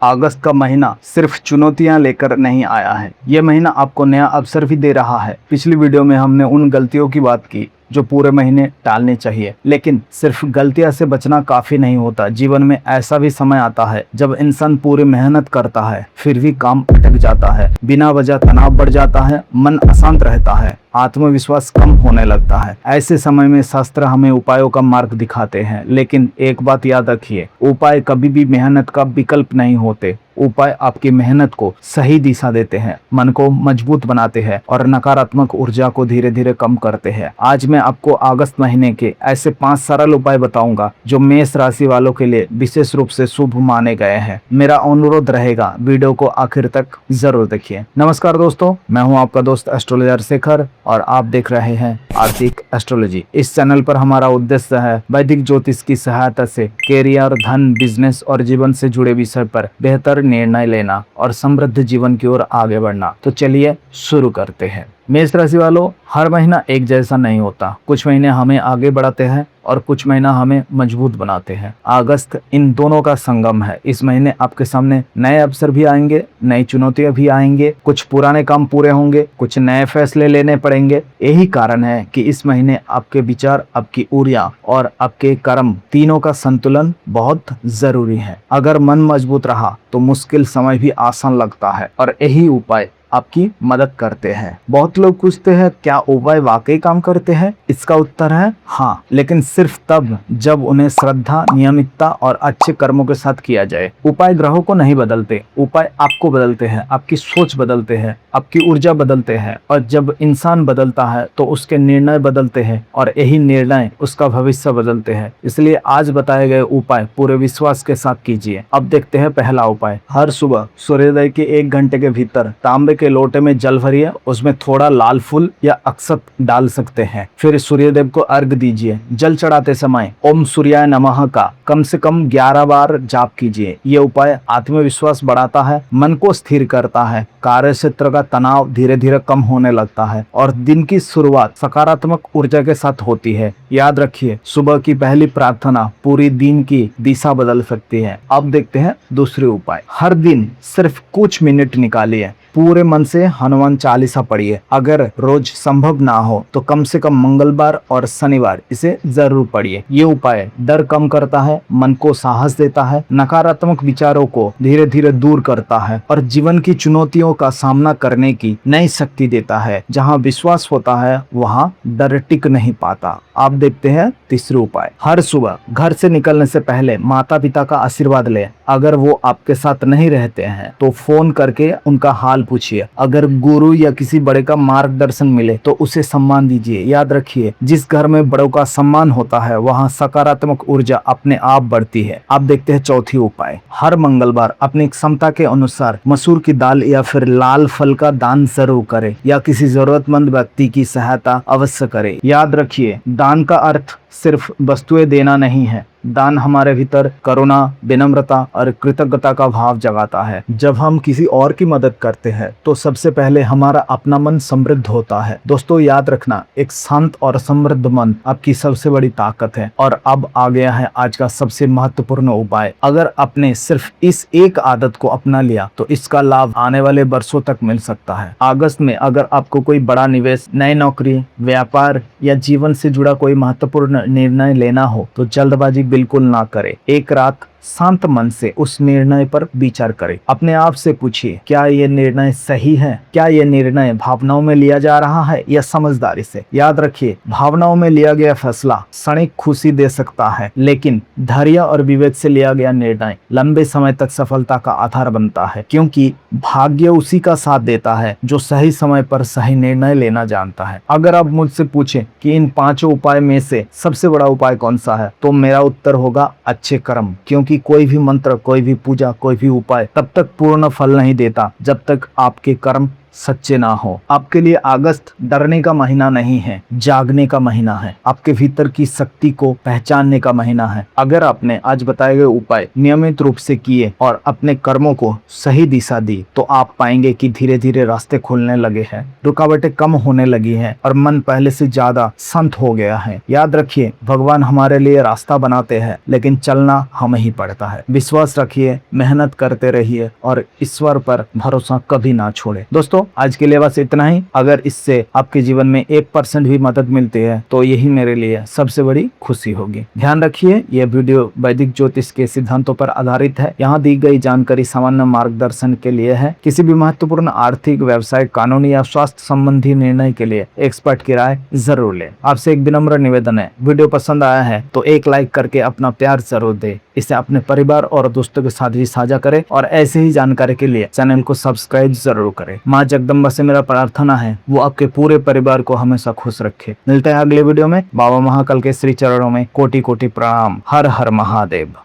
अगस्त का महीना सिर्फ चुनौतियां लेकर नहीं आया है, ये महीना आपको नया अवसर भी दे रहा है। पिछली वीडियो में हमने उन गलतियों की बात की जो पूरे महीने टालनी चाहिए, लेकिन सिर्फ गलतियां से बचना काफी नहीं होता। जीवन में ऐसा भी समय आता है जब इंसान पूरी मेहनत करता है फिर भी काम अटक जाता है, बिना वजह तनाव बढ़ जाता है, मन अशांत रहता है, आत्मविश्वास कम होने लगता है। ऐसे समय में शास्त्र हमें उपायों का मार्ग दिखाते हैं, लेकिन एक बात याद रखिए, उपाय कभी भी मेहनत का विकल्प नहीं होते। उपाय आपकी मेहनत को सही दिशा देते हैं, मन को मजबूत बनाते हैं और नकारात्मक ऊर्जा को धीरे धीरे कम करते हैं। आज मैं आपको अगस्त महीने के ऐसे 5 सरल उपाय बताऊंगा जो मेष राशि वालों के लिए विशेष रूप से शुभ माने गए हैं। मेरा अनुरोध रहेगा वीडियो को आखिर तक जरूर देखिए। नमस्कार दोस्तों, मैं हूं आपका दोस्त एस्ट्रोलॉजर शेखर और आप देख रहे हैं आर्थिक एस्ट्रोलॉजी। इस चैनल पर हमारा उद्देश्य है वैदिक ज्योतिष की सहायता से कैरियर, धन, बिजनेस और जीवन से जुड़े विषय पर बेहतर निर्णय लेना और समृद्ध जीवन की ओर आगे बढ़ना। तो चलिए शुरू करते हैं। मेष राशि वालों, हर महीना एक जैसा नहीं होता। कुछ महीने हमें आगे बढ़ाते हैं और कुछ महीना हमें मजबूत बनाते हैं। अगस्त इन दोनों का संगम है। इस महीने आपके सामने नए अवसर भी आएंगे, नई चुनौतियां भी आएंगे, कुछ पुराने काम पूरे होंगे, कुछ नए फैसले लेने पड़ेंगे। यही कारण है कि इस महीने आपके विचार, आपकी ऊर्जा और आपके कर्म तीनों का संतुलन बहुत जरूरी है। अगर मन मजबूत रहा तो मुश्किल समय भी आसान लगता है और यही उपाय आपकी मदद करते हैं। बहुत लोग पूछते हैं क्या उपाय वाकई काम करते हैं? इसका उत्तर है हाँ, लेकिन सिर्फ तब जब उन्हें श्रद्धा, नियमितता और अच्छे कर्मों के साथ किया जाए। उपाय ग्रहों को नहीं बदलते, उपाय आपको बदलते हैं, आपकी सोच बदलते हैं, आपकी ऊर्जा बदलते हैं और जब इंसान बदलता है तो उसके निर्णय बदलते हैं और यही निर्णय उसका भविष्य बदलते हैं। इसलिए आज बताए गए उपाय पूरे विश्वास के साथ कीजिए। अब देखते हैं पहला उपाय। हर सुबह सूर्योदय के 1 घंटे के भीतर तांबे के लोटे में जल भरिए, उसमें थोड़ा लाल फूल या अक्षत डाल सकते हैं। फिर सूर्यदेव को अर्घ दीजिए। जल चढ़ाते समय ओम सूर्याय नमः का कम से कम 11 बार जाप कीजिए। ये उपाय आत्मविश्वास बढ़ाता है, मन को स्थिर करता है, कार्य क्षेत्र का तनाव धीरे धीरे कम होने लगता है और दिन की शुरुआत सकारात्मक ऊर्जा के साथ होती है। याद रखिए, सुबह की पहली प्रार्थना पूरी दिन की दिशा बदल सकती है। अब देखते हैं दूसरे उपाय। हर दिन सिर्फ कुछ मिनट निकालिए, पूरे मन से हनुमान चालीसा पढ़िए। अगर रोज संभव ना हो तो कम से कम मंगलवार और शनिवार इसे जरूर पढ़िए। ये उपाय डर कम करता है, मन को साहस देता है, नकारात्मक विचारों को धीरे धीरे दूर करता है और जीवन की चुनौतियों का सामना करने की नई शक्ति देता है। जहाँ विश्वास होता है वहाँ डर टिक नहीं पाता। आप देखते हैं तीसरे उपाय। हर सुबह घर से निकलने से पहले माता पिता का आशीर्वाद लें। अगर वो आपके साथ नहीं रहते हैं तो फोन करके उनका हाल पूछिए। अगर गुरु या किसी बड़े का मार्गदर्शन मिले तो उसे सम्मान दीजिए। याद रखिए, जिस घर में बड़ों का सम्मान होता है वहाँ सकारात्मक ऊर्जा अपने आप बढ़ती है। आप देखते हैं चौथी उपाय। हर मंगलवार अपनी क्षमता के अनुसार मसूर की दाल या फिर लाल फल का दान जरूर करें या किसी जरूरतमंद व्यक्ति की सहायता अवश्य करें। याद रखिए, दान का अर्थ सिर्फ वस्तुएं देना नहीं है। दान हमारे भीतर करुणा, विनम्रता और कृतज्ञता का भाव जगाता है। जब हम किसी और की मदद करते हैं तो सबसे पहले हमारा अपना मन समृद्ध होता है। दोस्तों याद रखना, एक शांत और समृद्ध मन आपकी सबसे बड़ी ताकत है। और अब आ गया है आज का सबसे महत्वपूर्ण उपाय। अगर आपने सिर्फ इस एक आदत को अपना लिया तो इसका लाभ आने वाले वर्षों तक मिल सकता है। अगस्त में अगर आपको कोई बड़ा निवेश, नई नौकरी, व्यापार या जीवन से जुड़ा कोई महत्वपूर्ण निर्णय लेना हो तो जल्दबाजी बिल्कुल ना करें। एक रात शांत मन से उस निर्णय पर विचार करें। अपने आप से पूछिए, क्या ये निर्णय सही है? क्या ये निर्णय भावनाओं में लिया जा रहा है या समझदारी से? याद रखिए, भावनाओं में लिया गया फैसला क्षणिक खुशी दे सकता है, लेकिन धैर्य और विवेक से लिया गया निर्णय लंबे समय तक सफलता का आधार बनता है। क्योंकि भाग्य उसी का साथ देता है जो सही समय पर सही निर्णय लेना जानता है। अगर आप मुझसे पूछें कि इन 5 उपाय में से सबसे बड़ा उपाय कौन सा है तो मेरा उत्तर होगा अच्छे कर्म। क्योंकि कोई भी मंत्र, कोई भी पूजा, कोई भी उपाय तब तक पूर्ण फल नहीं देता जब तक आपके कर्म सच्चे ना हो। आपके लिए अगस्त डरने का महीना नहीं है, जागने का महीना है। आपके भीतर की शक्ति को पहचानने का महीना है। अगर आपने आज बताए गए उपाय नियमित रूप से किए और अपने कर्मों को सही दिशा दी तो आप पाएंगे कि धीरे धीरे रास्ते खुलने लगे हैं, रुकावटें कम होने लगी हैं और मन पहले से ज्यादा शांत हो गया है। याद रखिए, भगवान हमारे लिए रास्ता बनाते हैं लेकिन चलना हमें ही पड़ता है। विश्वास रखिए, मेहनत करते रहिए और ईश्वर पर भरोसा कभी ना छोड़े। दोस्तों, आज के लिए बस इतना ही। अगर इससे आपके जीवन में 1% भी मदद मिलती है तो यही मेरे लिए सबसे बड़ी खुशी होगी। ध्यान रखिए, यह वीडियो वैदिक ज्योतिष के सिद्धांतों पर आधारित है। यहाँ दी गई जानकारी सामान्य मार्गदर्शन के लिए है। किसी भी महत्वपूर्ण आर्थिक, व्यवसायिक, कानूनी या स्वास्थ्य संबंधी निर्णय के लिए एक्सपर्ट की राय जरूर लें। आपसे एक विनम्र निवेदन है, वीडियो पसंद आया है तो एक लाइक करके अपना प्यार जरूर दे। इसे अपने परिवार और दोस्तों के साथ भी साझा करें और ऐसे ही जानकारी के लिए चैनल को सब्सक्राइब जरूर करें। माँ जगदम्बा से मेरा प्रार्थना है वो आपके पूरे परिवार को हमेशा खुश रखे। मिलते हैं अगले वीडियो में। बाबा महाकाल के श्री चरणों में कोटि कोटि प्रणाम। हर हर महादेव।